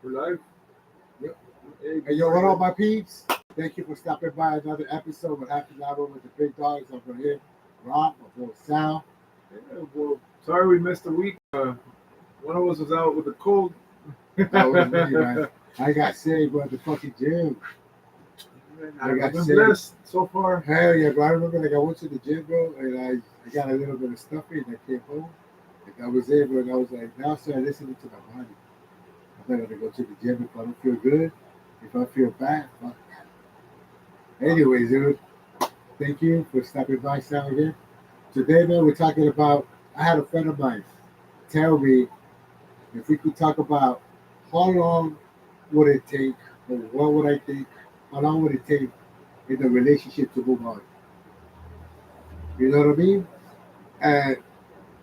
for life. Yep. Hey, yo, what up, my peeps? Thank you for stopping by another episode of Happy Hour with the Big Dogs. I'm from here, Rob, my boy Sal. Yeah, well, sorry we missed a week. One of us was out with a cold. That was me, man. I got sick at the fucking gym. I've been blessed so far. Hell yeah, bro. I remember like I went to the gym, bro, and I got a little bit of stuffy and I came home. And that was it, bro. And I was like, now I started listening to my body. I'm not gonna go to the gym if I don't feel good. If I feel bad, fuck that. Anyways, dude, thank you for stopping by, Sal, again. Today, man, we're talking about, I had a friend of mine tell me if we could talk about how long would it take, or what would I think, how long would it take in the relationship to move on? You know what I mean? And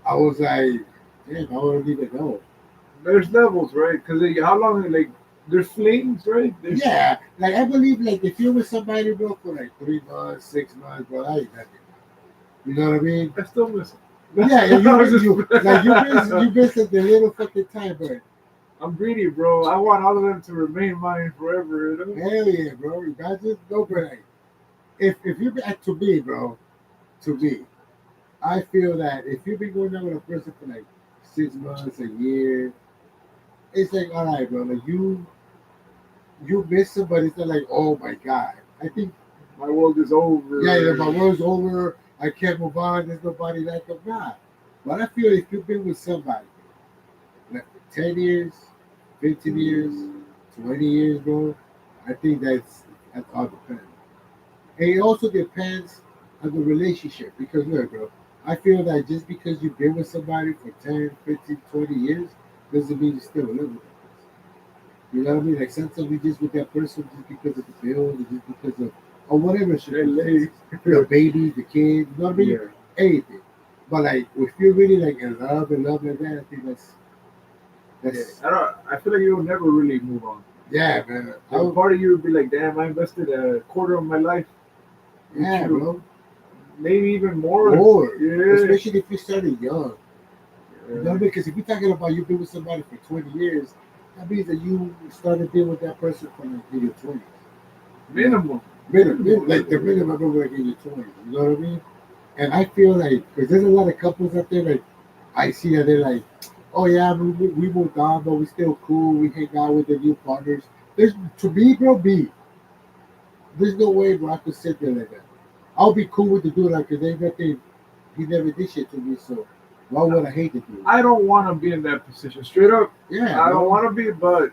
I was like, damn, I wouldn't even know. There's levels, right? Because how long, like, there's flings, right? Yeah, like I believe, like if you're with somebody, bro, for like 3 months, 6 months, bro, that ain't nothing. You know what I mean? I still miss it. Yeah, you miss the little fucking time, but I'm greedy, bro. I want all of them to remain mine forever. You know? Hell yeah, bro. Imagine, no, but like, if you to me, bro, to me, I feel that if you've been going out with a person for like 6 months, a year, it's like, all right, bro, like you miss somebody. It's not like, oh my god. I think my world is over. Yeah, my world's over. I can't move on. There's nobody like them. Nah. But I feel if you've been with somebody like for 10 years, 15 years, 20 years, bro, I think that's all depends. And it also depends on the relationship. Because look, bro, I feel that just because you've been with somebody for 10, 15, 20 years doesn't mean you still live with them. You know what I mean? Like sometimes we just with that person just because of the bills, or just because of or whatever shit. The baby, the kid, you know what I mean? Yeah. Anything. But like if you're really like in love like that, I think that's yeah. I feel like you'll never really move on. Yeah, man. Part of you would be like, damn, I invested a quarter of my life. Yeah, bro. Maybe even more. Yeah. Especially if you started young. Yeah. You know, because if you're talking about you've been with somebody for 20 years, that means that you started being with that person from like in your 20s. Minimum. Like the minimum of like in your 20s. You know what I mean? And I feel like, because there's a lot of couples out there, like, I see that they're like, oh yeah, we moved on, but we still cool. We hang out with the new partners. To me, bro, there's no way, bro, I could sit there like that. I'll be cool with the dude, like, because he never did shit to me, so why would I hate the dude? I don't want to be in that position. Straight up, yeah. I don't want to be, but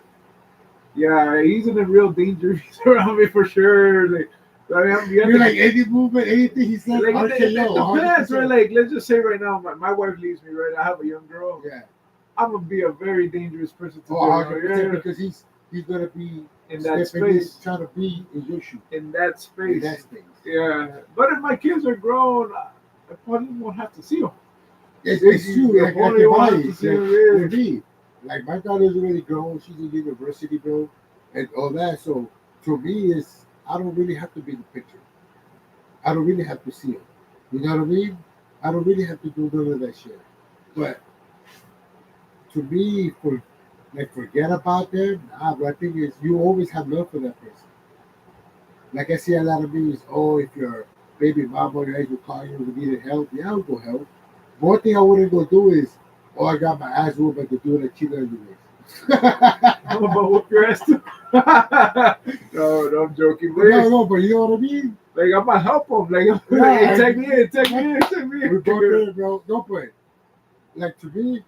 yeah, he's in a real danger. He's around me for sure. Like, you're like any movement, anything he says, like, RKO. It depends, right? Like, let's just say right now, my wife leaves me, right? I have a young girl. Yeah. I'm gonna be a very dangerous person to do. Because he's gonna be in that space, trying to be in your shoe. In that space. In that space. Yeah. But if my kids are grown, I probably won't have to see them. It's true. Like won't have to see them. With me. Like my daughter's already grown. She's in university, bro, and all that. So to me, I don't really have to be in the picture. I don't really have to see it. You know what I mean? I don't really have to do none of that shit. But to me, forget about them. Nah, but I think you always have love for that person. Like I see a lot of memes. Oh, if your baby mama or your ex will call you and needed help, yeah, I'll go help. One thing I wouldn't go do is, oh, I got my ass whooped by the dude that cheated on you with. I'm about to whoop your ass too. No, I'm joking. No, but you know what I mean? Like, I'm gonna help him. Like, hey, take me in. We're both there, bro. Don't play. Like, to me,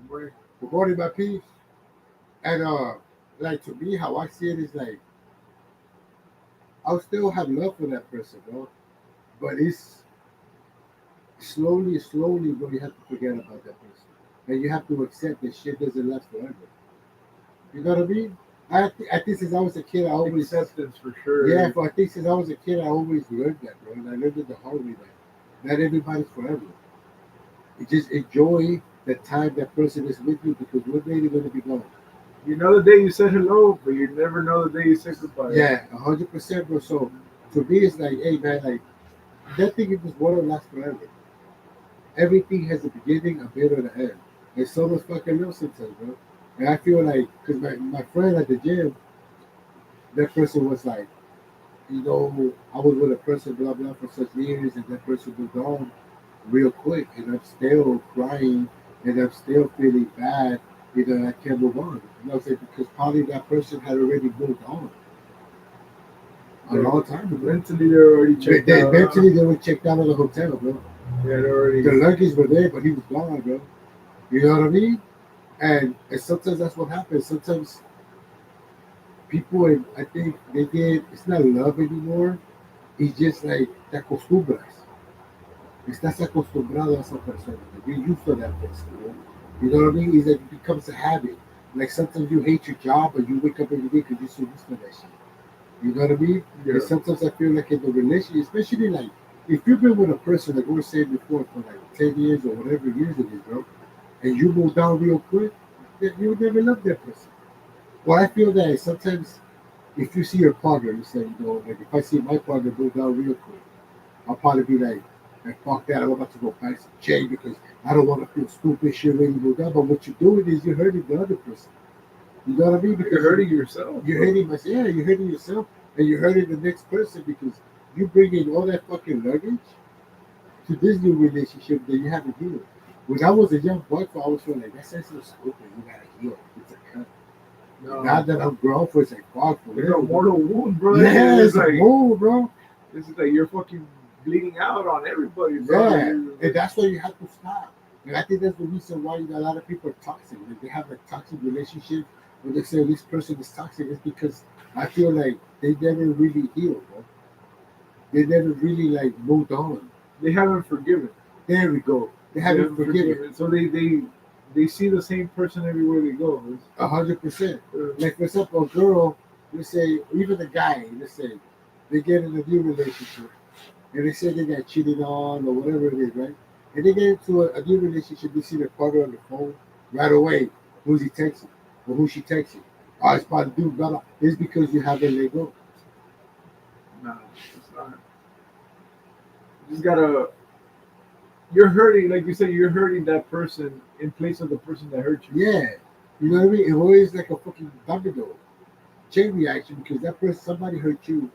we're going my peace. And, like, to me, how I see it is like, I'll still have love for that person, bro. But it's slowly, bro, you have to forget about that person. And you have to accept that shit doesn't last forever. You know what I mean? I think since I was a kid, I always... Acceptance, for sure. Yeah, but I think since I was a kid, I always learned that, bro. And I learned it the hard way that not everybody's forever. You just enjoy the time that person is with you because one day they're going to be gone. You know the day you said hello, but you never know the day you said goodbye. Yeah, 100%, bro. So, to me, it's like, hey, man, like, that thing in this world lasts forever. Everything has a beginning, a middle, and an end. And so does fucking love sometimes, bro. And I feel like, because my friend at the gym, that person was like, I was with a person, blah, blah, for such years, and that person moved on real quick, and I'm still crying, and I'm still feeling bad, I can't move on. And I was like, because probably that person had already moved on a They're, long time ago. mentally, they're already checked out. Eventually, they were checked out of the hotel, bro. Yeah, they're already. The luggage were there, but he was gone, bro. You know what I mean? And sometimes that's what happens. Sometimes people, I think they get, it's not love anymore. It's just like te acostumbras. Estás acostumbrado a esa persona. Like you're used to that person. You know what I mean? It's like it becomes a habit. Like sometimes you hate your job, but you wake up every day because you're so used to that shit. You know what I mean? Yeah. And sometimes I feel like in the relationship, especially like if you've been with a person, like we were saying before, for like 10 years or whatever years it is, bro, and you move down real quick, then you would never love that person. Well, I feel that sometimes if you see your partner, you say, like if I see my partner move down real quick, I'll probably be like fuck that, I'm about to go buy some chain because I don't want to feel stupid shit when you move down. But what you're doing is you're hurting the other person. You know what I mean? You're Because hurting yourself. you're Bro. hurting myself. Yeah, you're hurting yourself, and you're hurting the next person because you bring in all that fucking luggage to this new relationship that you haven't healed. When I was a young boy, I was feeling like that's so stupid. You gotta heal. It's a cut. No, Now that I'm grown, for it's like fuck for it's a real. mortal wound, bro. Yeah, It's it's a like move, bro. this is like you're fucking bleeding out on everybody, bro. Yeah, and that's why you have to stop. And I think that's the reason why a lot of people are toxic. Like they have a toxic relationship, or they say this person is toxic. It's because I feel like they never really healed, bro. They never really like moved on. They haven't forgiven. There we go. They They haven't haven't forgiven. forgiven. So they see the same person everywhere they go. 100%. Uh, Like for example, a girl, let's say, even a guy, let's say, they get in a new relationship and they say they got cheated on or whatever it is, right? And they get into a new relationship, they see their partner on the phone right away. Who's he texting? Or who she texting? Oh, it's about to do, blah, blah. It's because you haven't let go. nah, it's not. You just gotta. You're hurting, like you said, you're hurting that person in place of the person that hurt you. Yeah. You know what I mean? It always like a fucking domino chain reaction because that person, somebody hurt you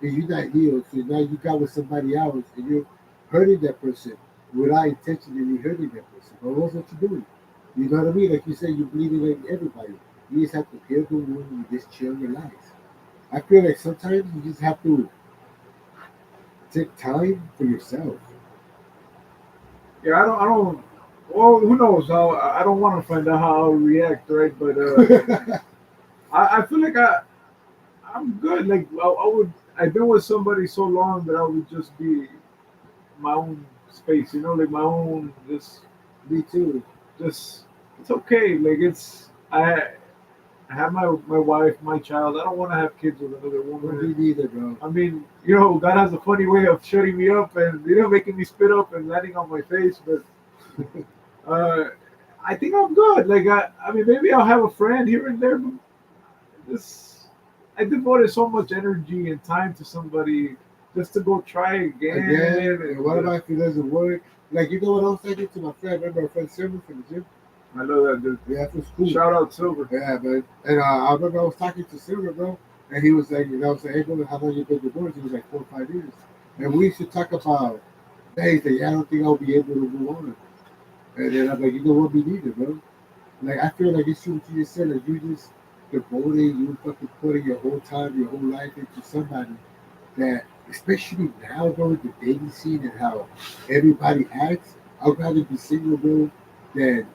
and you're not healed. So now you got with somebody else and you're hurting that person without intentionally hurting that person. But what's what you're doing? You know what I mean? Like you said, you're bleeding like everybody. You just have to heal the wound and just chill your life. I feel like sometimes you just have to take time for yourself. Yeah, I don't. Well, who knows? I don't want to find out how I'll react, right? But I feel like I'm good. Like I would. I've been with somebody so long that I would just be my own space. Like my own. Me too. Just it's okay. Like I have my wife, my child. I don't want to have kids with another Don't woman. be neither, bro. I mean, God has a funny way of shutting me up and making me spit up and landing on my face. But uh, I think I'm good. Like I mean, maybe I'll have a friend here and there, but this I devoted so much energy and time to somebody just to go try Again, again. and what about if it doesn't work? Like, you know what I was saying to my friend? Remember our friend Silver from the gym? I know that, dude. Yeah, it was cool. Shout out Silver. Yeah, man. And I remember I was talking to Silver, bro, and he was like, I was like, hey, brother, how long you been divorced? He was like 4 or 5 years. And we used to talk about, hey, he's like, yeah, I don't think I'll be able to move on. And then I'm like, you know what, me neither, bro. Like, I feel like it's true what you just said. Like, you just devoted, you fucking putting your whole time, your whole life into somebody that, especially now, bro, with the dating scene and how everybody acts, I'd rather be single, bro, than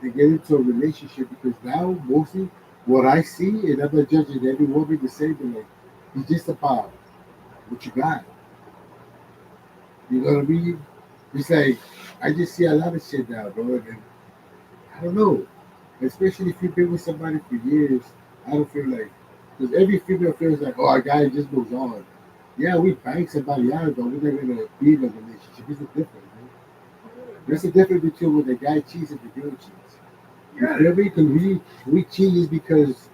to get into a relationship because now, mostly, what I see, and I'm not judging every woman the same, but like, it's just about what you got. You know what I mean? It's like, I just see a lot of shit now, bro, and I don't know. Especially if you've been with somebody for years, I don't feel like because every female feels like, oh, a guy just moves on. Yeah, we bang somebody out, but we're not gonna be in a relationship. There's a difference, man. There's a difference between when the guy cheats and the girl cheats. You Yeah, feel me? Because we cheat is because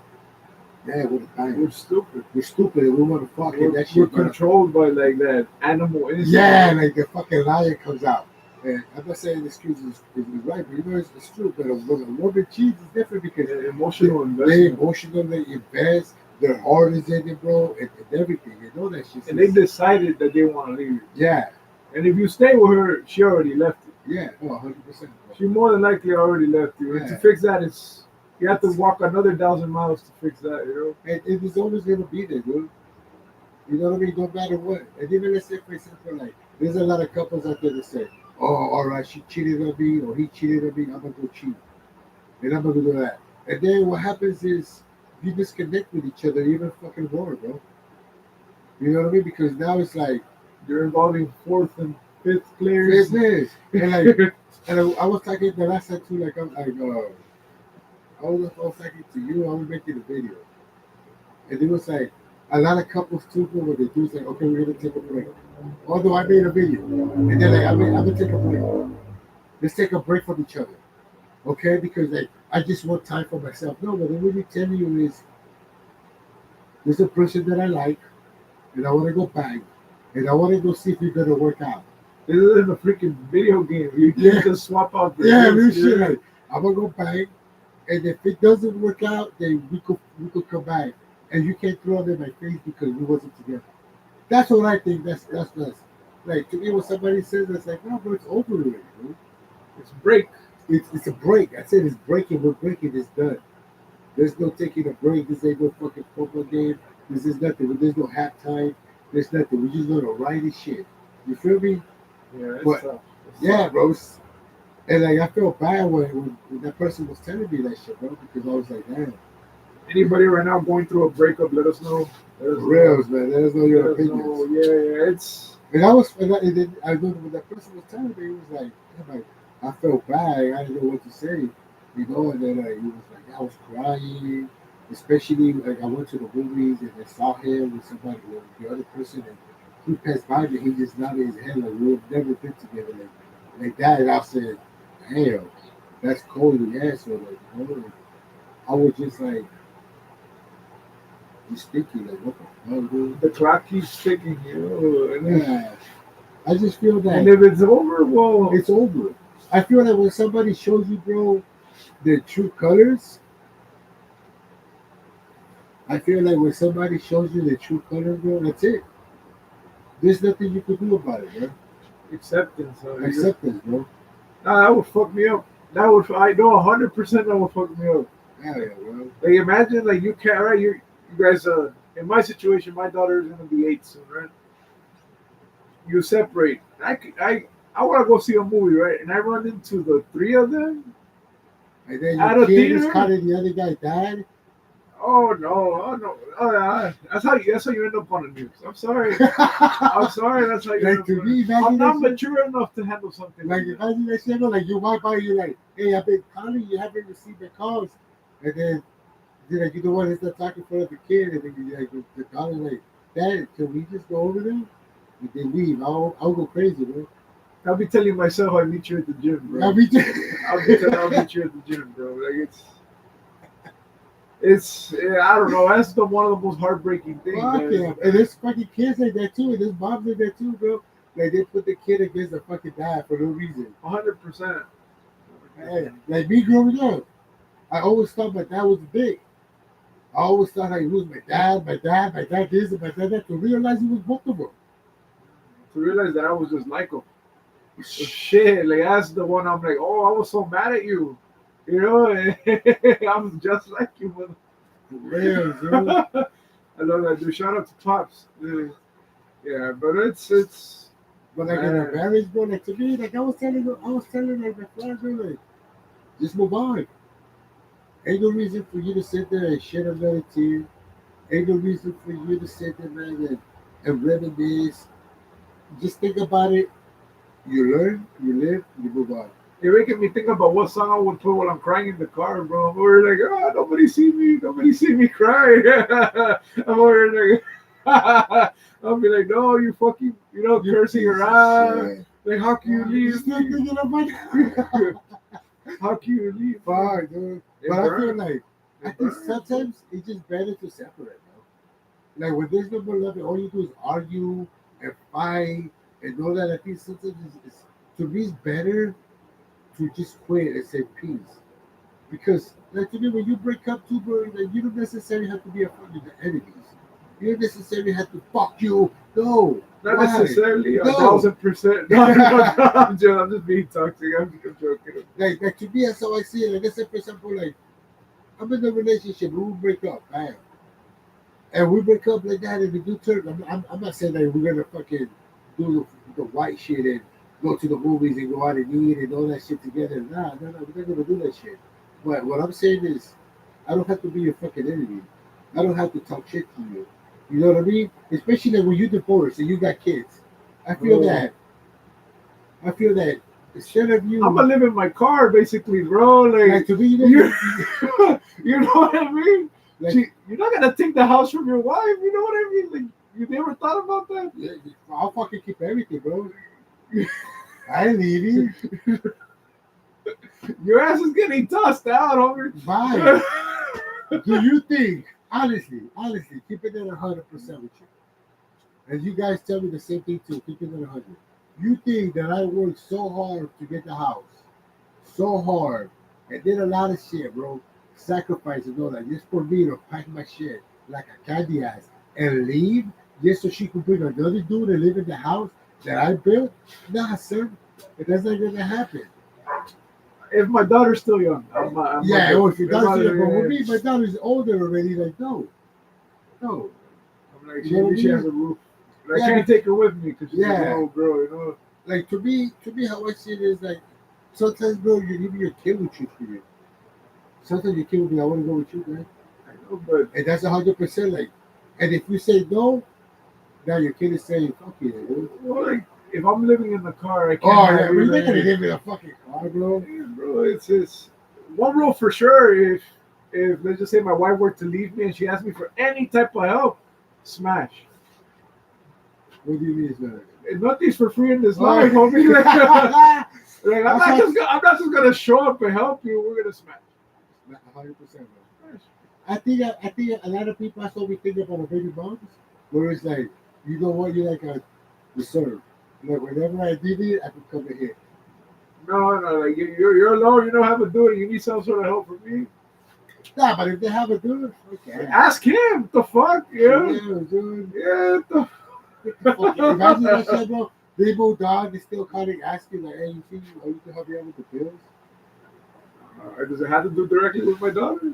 yeah, we're the we're bangers. stupid. We're stupid and we want to fuck and that We're shit. But controlled by like that animal instinct. yeah, like the fucking lion comes out. And I'm not saying the excuse is right, but it's true. But when a woman cheats, it's different because Emotional they investment. emotionally invest, their heart is in it, bro, and everything. You know that shit. And they decided that they want to leave you. Yeah, And if you stay with her, she already left you. yeah, no, 100%, bro. She more than likely already left you. And to Yeah, fix that, it's you have to it's walk another 1,000 miles to fix that. and it is always gonna be there, dude. You know what I mean? No matter what. And even let's say, for example, like there's a lot of couples out there that say, "Oh, all right, she cheated on me, or he cheated on me. I'm gonna go cheat, and I'm gonna do that." And then what happens is you disconnect with each other even fucking more, bro. You know what I mean? Because now it's like You're involving fourth and fifth players. business, and like, and I was talking the last time too. Like I was talking to you. I was making a video, and it was like a lot of couples too. What they do is like, okay, we're gonna take a break. Although I made a video, and then like I'm gonna take a break. Let's take a break from each other, okay? Because like I just want time for myself. No, but what they're really telling you is there's a person that I like, and I want to go back, and I want to go see if we're gonna work out. This isn't a freaking video game. You Yeah, can't just swap out the yeah, real kids. shit. Like I'm gonna go back, and if it doesn't work out, then we could come back, and you can't throw it in my face because we wasn't together. That's what I think. That's like to me when somebody says that's like, no, but it's over already, dude. It's break. It's a break. I said it's breaking. We're breaking. It's done. There's no taking a break. This ain't no fucking football game. This is nothing. There's no halftime. There's nothing. We're just gonna ride this shit. You feel me? Yeah, it's But tough. It's yeah, tough. bro. And like I felt bad when that person was telling me that shit, bro, because I was like, damn, Anybody right now going through a breakup, let us know. Let us for know. reals, man. Let us know Let your us know. opinions. Yeah, yeah. It's And then I remember when that person was telling me, he was like, damn, like I felt bad. I didn't know what to say, you know. And then he was like, I was crying, especially like I went to the movies and I saw him with somebody, with the other person, and he passed by me. He just nodded his head like we've never been together, like that. And I said, damn, that's cold in the asshole. Like, you know, like, I was just like, just thinking, like, what the fuck, dude? the clock keeps ticking, Yeah, I just feel and that if it's over, well, it's over. I feel that when somebody shows you, bro, their true colors, I feel like when somebody shows you their true colors, bro, that's it. There's nothing you can do about it, bro. acceptance. Acceptance, bro. Nah, that would fuck me up. That would, I know 100% that would fuck me up. Hell yeah, bro. Like imagine like you can't, right? You guys, in my situation, my daughter is gonna be 8 soon, right? You separate. I want to go see a movie, right? And I run into the three of them And then your at a kid is theater. caught and the other guy died. Oh no! Oh no! Oh, yeah. That's how you end up on the news. I'm sorry. I'm sorry. That's how you end Like up to on me, it. I'm imagine not that shit. mature enough to handle something Like like that. imagine that shit, bro. Like you walk by, you're like, hey, I've been calling you, haven't received the calls. And then you're like, you know what? It's not talking for the kid. And then you like the daughter's like, Dad, can we just go over there? And they leave. I'll go crazy, bro. I'll be telling myself I meet you at the gym, I bro. mean, I'll meet you at the gym, bro. Like it's yeah, I don't know. That's the one of the most heartbreaking things, fuck yeah. man. And there's fucking kids like that too. And there's moms like that too, bro. Like they put the kid against the fucking dad for no reason. 100%. Hey, like me growing up, I always thought my dad was a dick. I always thought like, it was my dad this, and my dad that. To realize he was both of them. To realize that I was just like him. Shit, like that's the one I'm like, oh, I was so mad at you. You know, I'm just like you, mother. For real, bro. I love that, dude. Shout out to Pops. Yeah, but it's But like in a man. marriage, bro, like to me, like I was telling like my friends, bro, like just move on. Ain't no reason for you to sit there and shed another tear. Ain't no reason for you to sit there, man, and reminisce. Just think about it. You learn, you live, you move on. You're making me think about what song I would put when I'm crying in the car, bro. I'm over like, oh, nobody see me cry. I'm over like, I'll be like, no, you fucking, You cursing piece of around. shit. Like, how can you You leave still me? thinking about it? How can you leave me? Fuck, dude. It But I feel burns. like I It think burns. sometimes it's just better to separate, bro. Like when there's no more love, all you do is argue and fight and all that. I think sometimes to me, it's better to just quit and say peace. Because, like to me, when you break up, too, bro, like, you don't necessarily have to be a fucking enemies. You don't necessarily have to fuck you. No. Not Why? necessarily No. 1,000%. No, I'm just being toxic. I'm joking. Like to me, that's how I see it. Like, let's say, for example, like, I'm in a relationship, we break up, bam. And we break up like that, and we do turn. I'm not saying that we're gonna fucking do the white shit and go to the movies and go out and eat and all that shit together. Nah, no, no, we're not gonna do that shit. But what I'm saying is, I don't have to be your fucking enemy. I don't have to talk shit to you. You know what I mean? Especially like when you divorce and you got kids. I feel Bro, that. I feel that instead of I'm you, gonna live in my car, basically, bro. like Like, to me, you, you know what I mean? like, You're not gonna take the house from your wife. You know what I mean? Like, you never thought about that? yeah, I'll fucking keep everything, bro. I ain't leaving. Your ass is getting tossed out, homie. Bye. Do you think, honestly, keep it at 100% with you, and you guys tell me the same thing too, keep it at 100. You think that I worked so hard to get the house, so hard, and did a lot of shit, bro, sacrifice and all that, just for me to pack my shit like a candy ass and leave, just so she could bring another dude and live in the house that I built? Nah, sir, that's not gonna happen. If my daughter's still young, I'm Yeah, not or if your daughter's here, but with yeah. me, my daughter's older already. Like, no, no. I'm like, You know what I she has mean? a roof. But I Yeah, can't take her with me because she's a yeah. little girl, you know. Like to me, how I see it is like sometimes, bro, you even your kid will choose for you. Sometimes your kid will be, I want to go with you, man, I know, but and that's 100%. Like, and if you say no, now your kid is saying, fuck you, dude. well, like if I'm living in the car, I can't Oh have yeah, we're not gonna either. live in a fucking car, bro. Yeah, bro, it's just one rule for sure. If let's just say my wife were to leave me and she asked me for any type of help, smash. What do you mean it's not? And nothing's for free in this Oh. life, homie. Like, I'm not just gonna show up and help you. We're gonna smash. 100%, bro. Smash. I think a lot of people that's what we think about a baby moms, where it's like, you know what, you're like a reserve. Like whenever I need it, I can come in here. No, no, like you're alone. You don't have to do it. You need some sort of help from me. Nah, but if they have a dude, okay. Ask him. What the fuck? Yeah, Yeah, dude. yeah. Imagine that shit, bro. Rainbow Dog is still calling, asking, like, hey, you think you can help me out with the bills? Does it have to do directly with my daughter? Yeah,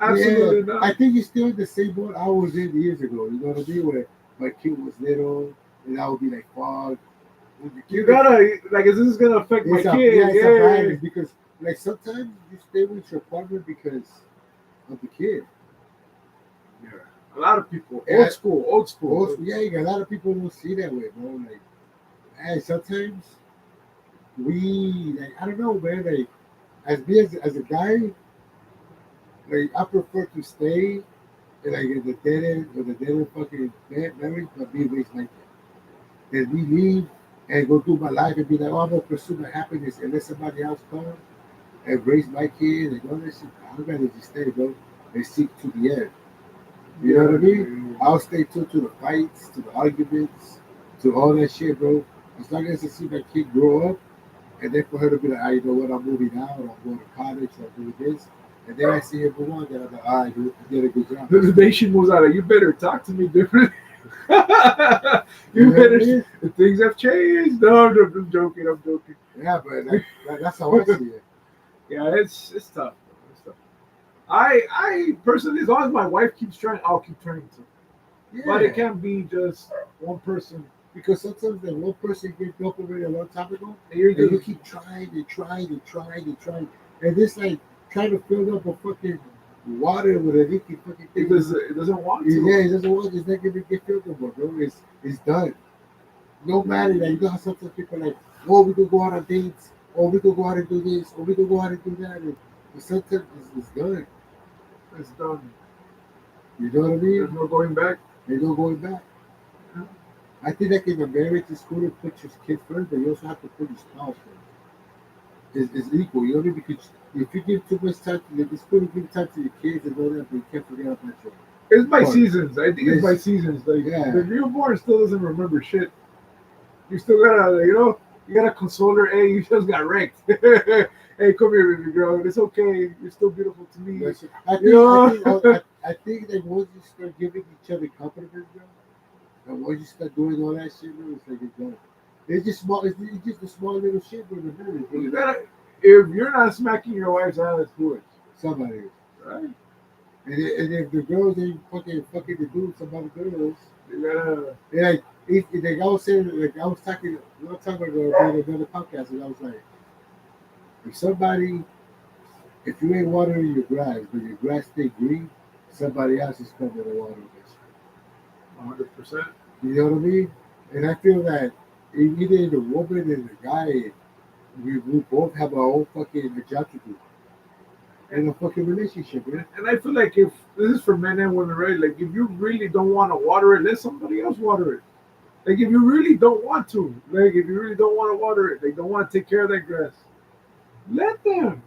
Absolutely not. I think he's still in the same boat I was in years ago. You know what I mean? Where my kid was little, and I would be like, fuck. You gotta like, is this gonna affect my It's a, kid? yeah, it's a Yeah. balance because, like, sometimes you stay with your partner because of the kid. Yeah. A lot of people, Yeah. old school. Also, yeah, a lot of people don't see that way, bro. Like, hey, sometimes like, I don't know, man. Like, as me as a guy, like, I prefer to stay like in the dead end or the dead end fucking marriage, but be raised like that. And we leave and go through my life and be like, oh, I'm gonna pursue my happiness and let somebody else come and raise my kid and all that shit. I'm gonna just stay, bro, and seek to the end. You know what I mean? I'll stay true to the fights, to the arguments, to all that shit, bro. As long as I see my kid grow up, and then for her to be like, you know what, I'm moving out, or I'm going to college, or I'm doing this, and then I see her move on, then I'm like, all right, dude, I did a good job. The day she moves out, you better talk to me different. You You know what I better. mean? Things have changed. No, I'm joking. I'm joking. Yeah, but that's how I see it. Yeah, it's tough. It's tough. I personally, as long as my wife keeps trying, I'll keep trying to. But it Yeah, can't be just one person. because sometimes that one person gets up already a long time ago, And you're and you just keep trying and trying and trying and trying, and it's like trying to fill up a fucking water with a leaky fucking thing. it doesn't want Yeah, to. it doesn't work. It's not gonna get filled no more, bro. It's done. No matter that. You know how sometimes people are like, oh, we could go out on dates, or we could go out and do this, or we could go out and do that, and sometimes it's done. It's done. You know what I There's mean? no going back. There's no going back. Yeah. I think like in a marriage, it's cool to put your kids first, but you also have to put your spouse first. It's equal, you know what I mean? Because if you give too much time to it's cool to give time to your kids and all that, but you can't forget about your It's by partner. seasons. I think it's by seasons. Like Yeah. the newborn still doesn't remember shit. You still gotta, You gotta console her. Hey, you just got wrecked. Hey, come here, baby girl. It's okay. You're still beautiful to me. That's it. I You think, I know. think, I think that once you start giving each other compliments, bro, and once you start doing all that shit, bro, it's like it's done. It's just small. It's just a small little shit, bro. The marriage, bro. You gotta. If you're not smacking your wife's ass, who is? Somebody is. Right? And if the girls ain't fucking the dude, some other girls, You gotta. and like, like I was saying, like I was talking a long time ago about another podcast, and I was like, if somebody, if you ain't watering your grass, but your grass stay green, somebody else is coming to water this. 100%. You know what I mean? And I feel that either the woman and the guy, we both have our own fucking job to do in a fucking relationship, man. And I feel like if this is for men and women, right? Like if you really don't want to water it, let somebody else water it. Like if you really don't want to, like if you really don't want to water it, they don't want to take care of that grass. Let them.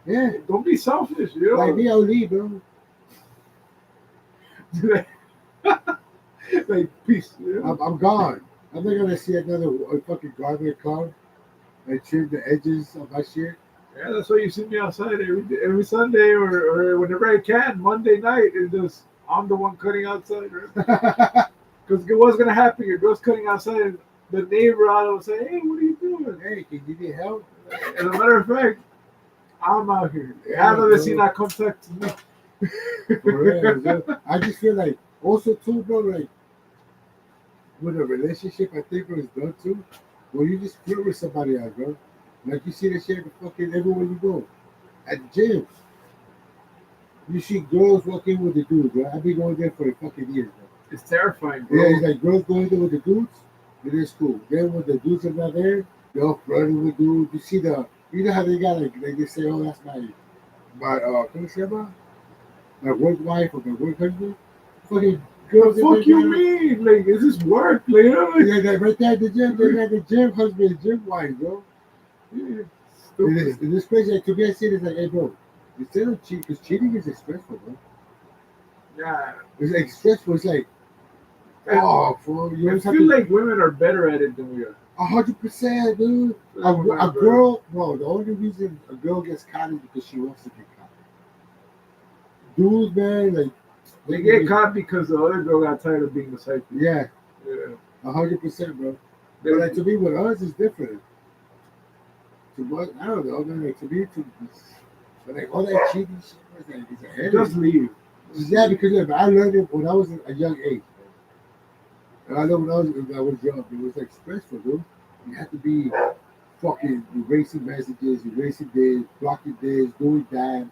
Yeah. Don't be selfish, you Like know. me, I'll leave, bro. Like peace. You know? I'm gone. I'm not gonna see another fucking gardener come and trim the edges of my shit. Yeah, that's why you see me outside every Sunday or whenever I can. Monday night is just I'm the one cutting outside, right? Because what's gonna happen? Your girl's cutting outside, and the neighbor out will say, "Hey, what are you doing?" Hey, can you need help? As a matter of fact, I'm out here. Yeah, I haven't bro. seen that contact to me. For real, bro. I just feel like also too, bro. Like with a relationship, I think bro, is done too. When you just flirt with somebody else, bro. Like you see the shit fucking everywhere you go. At the gym, you see girls walking with the dudes, bro. I've been going there for a fucking years, bro. It's terrifying, bro. Yeah, it's like girls going there with the dudes, it is cool. Then when the dudes are not there, they're all flirting with dudes. You see you know how they got like they say, oh, that's ¿cómo se llama? My work wife or my work husband. Fucking The girls in fuck there, you bro. mean? Like, is this work? Like, you know, like, Yeah, like right there at the gym, they got the gym husband, gym wife, bro. yeah, And this crazy, like, to me, I see it as like, hey, bro, instead of cheating, because cheating is stressful, bro. yeah. It's like stressful. It's like, oh, bro, you I always have feel to. like women are better at it than we are. 100%, dude. A girl, bro, the only reason a girl gets caught is because she wants to get caught. Dudes, man, like, They get caught because the other girl got tired of being the side piece. yeah, Yeah. 100%, bro. But like, to me, with us, it's different. To what? I don't know, man. Like, to me, but like, all that cheating shit, it's a headache. Just leave. Yeah, because look, I learned it when I was at a young age. And I know when I was young, it was like stressful, dude. You had to be fucking erasing messages, erasing this, blocking this, doing that.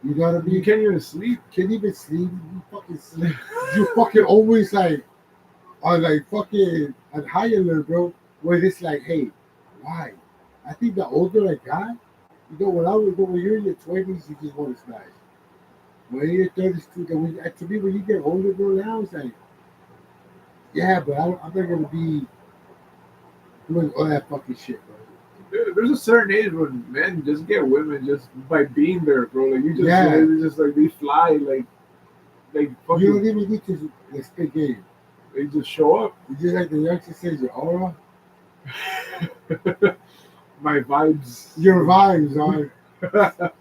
You know what I mean? You can't even sleep. Can't even sleep. You fucking sleep. You fucking always like on like fucking on high alert, bro. Where it's like, hey, why? I think the older I got, when you're in your 20s, you just want to smash. When you're in your 30s, too, to me, when you get older, bro, now it's like, yeah, but I'm not gonna be doing all that fucking shit, bro. There's a certain age when men just get women just by being there, bro. Like you just, Yeah. it's just like they fly, like You fucking, don't even need to like, spit game. they just show up. You just like the youngster says, your aura, My vibes. your vibes, are.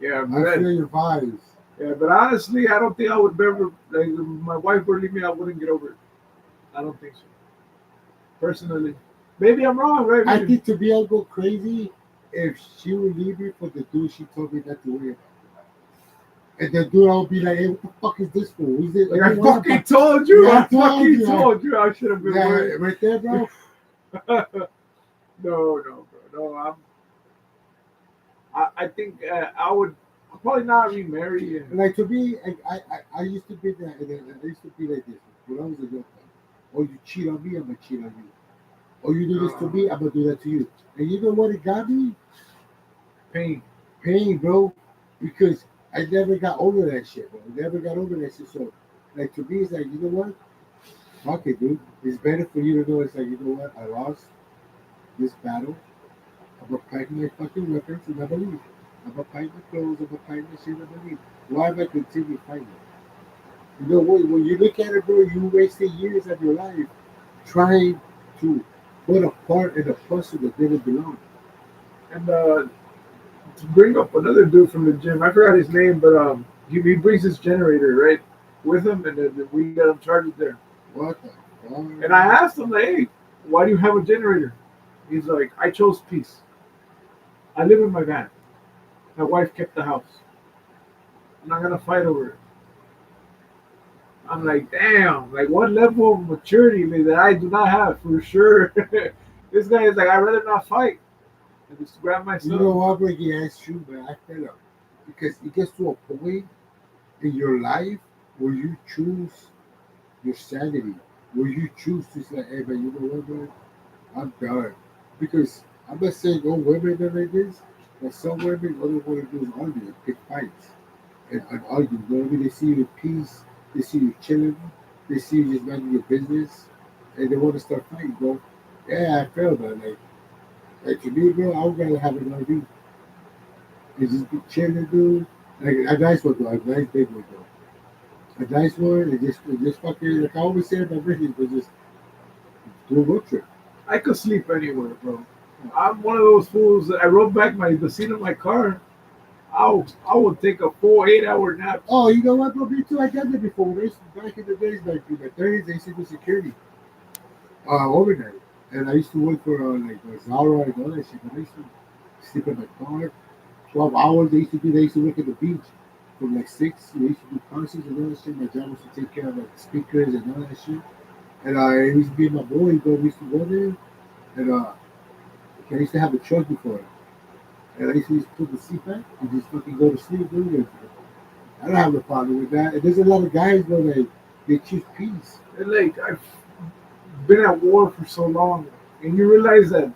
Yeah, I man. feel your vibes. Yeah, but honestly, I don't think I would ever like if my wife would leave me. I wouldn't get over it. I don't think so. Personally, maybe I'm wrong, right? I think to me, I'll go crazy if she would leave me for the dude she told me not to worry about. And the dude, I'll be like, hey, what the fuck is this for? Is it? Like I fucking told you. Yeah, I fucking told you. I should have been Yeah, worried. right there, bro. No, bro. No, I think I would probably not remarry. Like to me, I used to be that, and I used to be like this when I was a young man. Oh, you cheat on me, I'm gonna cheat on you. Oh, you do this to me, I'm gonna do that to you. And you know what it got me? Pain. Pain, bro. Because I never got over that shit, bro. I never got over that shit. So, like to me, it's like, you know what? Fuck it, dude. It's better for you to know. It's like, you know what? I lost this battle. I'm gonna pack my fucking weapons and I'm gonna leave. I'm gonna pack my clothes. I'm gonna pack my shit. I'm gonna leave. Why am I continue fighting? You know what? When you look at it, bro, you wasted years of your life trying to put a part in a puzzle that didn't belong. And to bring up another dude from the gym, I forgot his name, but he brings his generator right with him, and then we got him charged there. What the And I fuck? asked him, like, hey, why do you have a generator? He's like, I chose peace. I live in my van. My wife kept the house. I'm not gonna fight over it. I'm like, damn, like what level of maturity that I do not have for sure. This guy is like, I'd rather not fight and just grab my You stuff. know what, but yeah, it's true, but I feel like because it gets to a point in your life where you choose your sanity, where you choose to say, hey, man, you know what, man, I'm done. Because I'm not saying all women are like this, but some women, all they want to do is argue and pick fights and argue. You know what I mean? They see you in peace, they see you chilling, they see you just minding your business, and they want to start fighting, bro. Yeah, I feel that. Like to me, bro, I would rather have an RV and just be chilling, dude. Like a nice one, though, a nice big one, though. A nice one, and just fucking, like I always say in my videos, but just do a road trip. I could sleep anywhere, bro. I'm one of those fools that I rode back the seat of my car. I would take a full 8 hour nap. Oh, you know what, bro? Me too. I done that before. When I used to, back in the days, like in the 30s, I used to do security overnight. And I used to work for like Zara and all that shit. And I used to sleep in my car. 12 hours they used to work at the beach. From like 6, they used to do concerts and all that shit. My job was to take care of like speakers and all that shit. And I used to be my boy, bro. We used to go there. And I used to have a truck before. And I used to just put the seat back and just fucking go to sleep, dude. I don't have a problem with that. And there's a lot of guys though that they choose peace. And like I've been at war for so long, and you realize that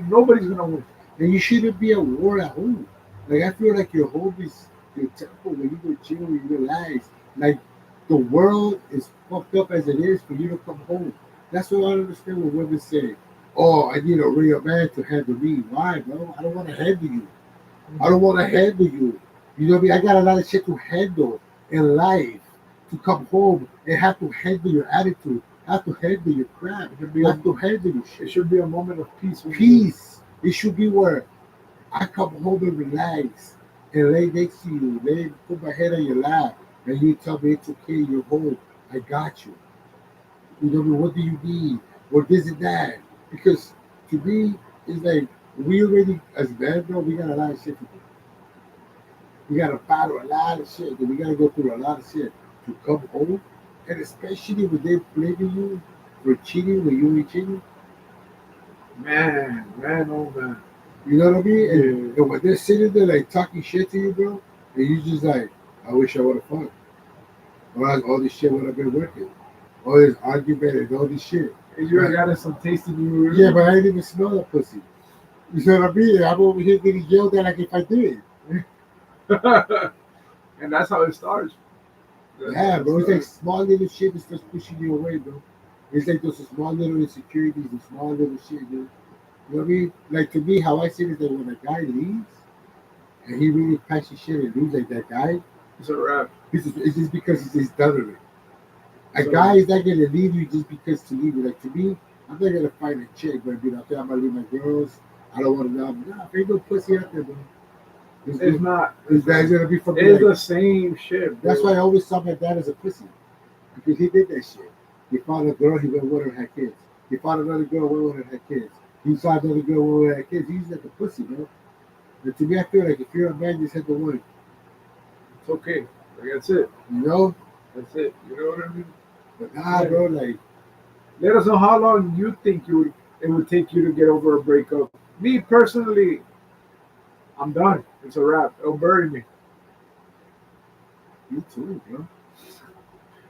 nobody's gonna win. And you shouldn't be at war at home. Like I feel like your home is your temple where you go chill, where you relax. Like the world is fucked up as it is for you to come home. That's what I don't understand when women say, "Oh, I need a real man to handle me." Why, bro? I don't want to handle you. I don't want to handle you. You know what I mean? I got a lot of shit to handle in life. To come home and have to handle your attitude, have to handle your crap, It should be a have to handle your it shit. should be a moment of peace when you do it. Peace. It should be where I come home and relax and lay next to you, lay put my head on your lap, and you tell me it's okay, you're home. I got you. You know what I mean? What do you need? Or this and that. Because to me, it's like we already as men, bro, we got a lot of shit to do. We gotta battle a lot of shit. And we gotta go through a lot of shit to come home. And especially when they blaming you for cheating when you ain't cheating. Man, oh man. You know what I mean? Yeah. And when they're sitting there like talking shit to you, bro, and you just like, I wish I would have fought. Or else all this shit would have been working. All this argument and all this shit. And you Right? got some taste in you. Yeah, but I didn't even smell that pussy. You know what I mean? I'm over here getting yelled at like if I did. And that's how it starts. That's how Yeah, it bro. It's like starts. small little shit that starts pushing you away, bro. It's like those small little insecurities and small little shit, dude. You know what I mean? Like to me, how I see it is that when a guy leaves and he really packs his shit and leaves like that guy, It's a wrap. it's just because he's just done with it. A So guy is not gonna leave you just because to leave you. Like to me, I'm not gonna find a chick, but be like, okay, I'm gonna leave my girls. I don't want to know. Nah, ain't no pussy out there, bro. There's it's no, not. this guy's gonna be from It's like. the same shit, That's why bro. I always saw my dad as a pussy because he did that shit. He found a girl, he went with her and had kids. He found another girl, went with her and had kids. He saw another girl, went with her and had kids. He's like a pussy, bro. And to me, I feel like if you're a man, just hit the one. It's okay. Like, that's it. You know? That's it. You know what I mean? But nah, Yeah. bro, like, Let us know how long you think it would take you to get over a breakup. Me personally, I'm done. It's a wrap. It'll bury me. you too, bro.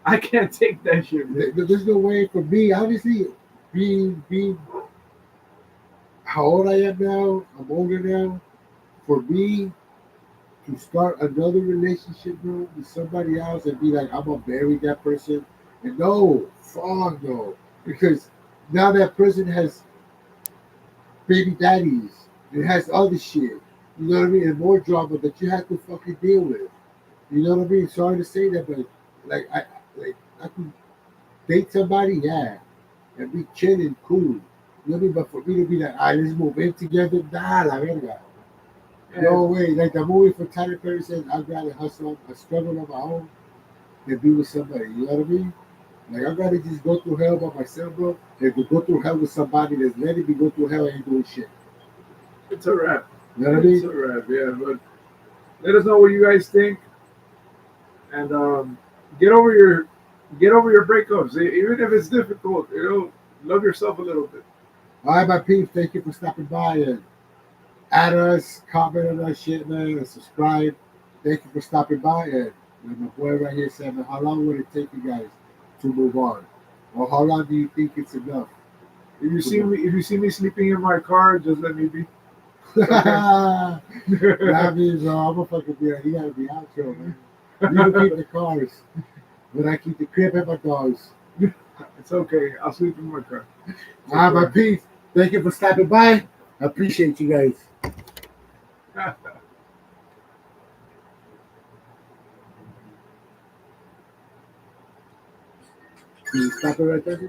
I can't take that shit, bro. There's no way for me, honestly, being how old I am now, I'm older now. For me to start another relationship, bro, with somebody else and be like, I'm gonna bury that person. And no, fuck no. Because now that person has baby daddies, it has other shit. You know what I mean? And more drama that you have to fucking deal with. You know what I mean? Sorry to say that, but like I could date somebody, yeah, and be chilling, cool. You know what I mean? But for me to be like, all right, let's move in together, nah, la verga. And No way. Like the movie for Tyler Perry says, I'd rather hustle, a struggle on my own than be with somebody. You know what I mean? Like I'd rather just go through hell by myself, bro, than to go through hell with somebody that's letting me go through hell and ain't doing shit. it's a wrap. You know what I It's mean? a wrap. Yeah, but let us know what you guys think, and get over your get over your breakups, even if it's difficult. Love yourself a little bit. All right, my peeps, thank you for stopping by and add us, comment on our shit, man, and subscribe. Thank you for stopping by. And my boy right here said, man, how long would it take you guys to move on? Or how long do you think it's enough If you to see move me, if you see me sleeping in my car, just let me be. on? Okay. That means I'm gonna fucking be like, you gotta be out here, man. You can keep the cars, but I keep the crib and my dogs. It's okay. I'll sleep in my car. It's All right, my okay. peeps. Thank you for stopping by. I appreciate you guys. Can you stop it right there?